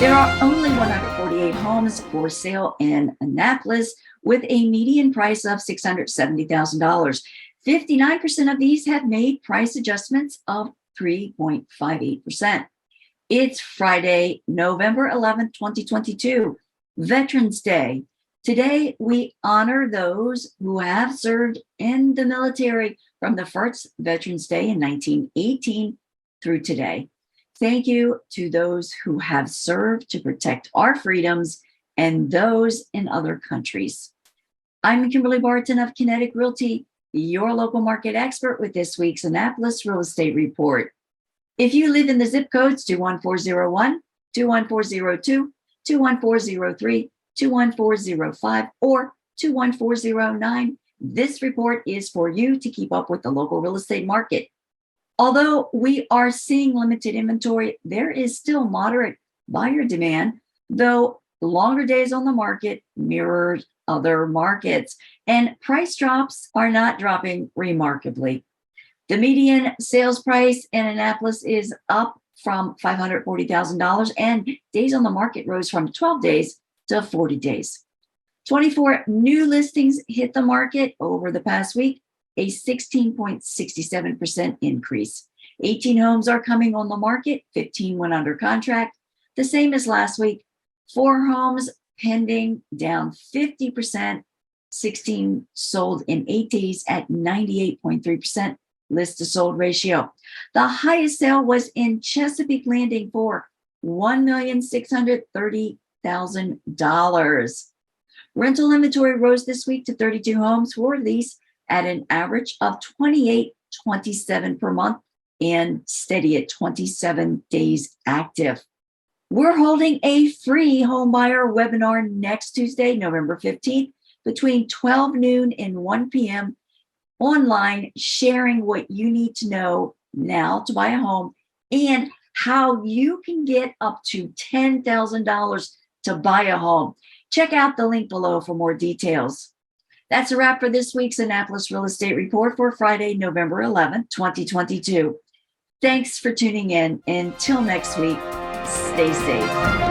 There are only 148 homes for sale in Annapolis with a median price of $670,000. 59% of these have made price adjustments of 3.58%. It's Friday, November 11th, 2022, Veterans Day. Today, we honor those who have served in the military from the first Veterans Day in 1918 through today. Thank you to those who have served to protect our freedoms and those in other countries. I'm Kimberly Barton of Kinetic Realty, your local market expert with this week's Annapolis Real Estate Report. If you live in the zip codes 21401, 21402, 21403, 21405, or 21409, this report is for you to keep up with the local real estate market. Although we are seeing limited inventory, there is still moderate buyer demand, though longer days on the market mirrors other markets, and price drops are not dropping remarkably. The median sales price in Annapolis is up from $540,000, and days on the market rose from 12 days to 40 days. 24 new listings hit the market over the past week, a 16.67% increase. 18 homes are coming on the market, 15 went under contract, the same as last week. 4 homes pending, down 50%, 16 sold in 8 days at 98.3% list to sold ratio. The highest sale was in Chesapeake Landing for $1,630,000. Rental inventory rose this week to 32 homes for lease at an average of 28.27 per month and steady at 27 days active. We're holding a free home buyer webinar next Tuesday, November 15th, between 12 noon and 1 p.m. online, sharing what you need to know now to buy a home and how you can get up to $10,000 to buy a home. Check out the link below for more details. That's a wrap for this week's Annapolis Real Estate Report for Friday, November 11th, 2022. Thanks for tuning in. Until next week, stay safe.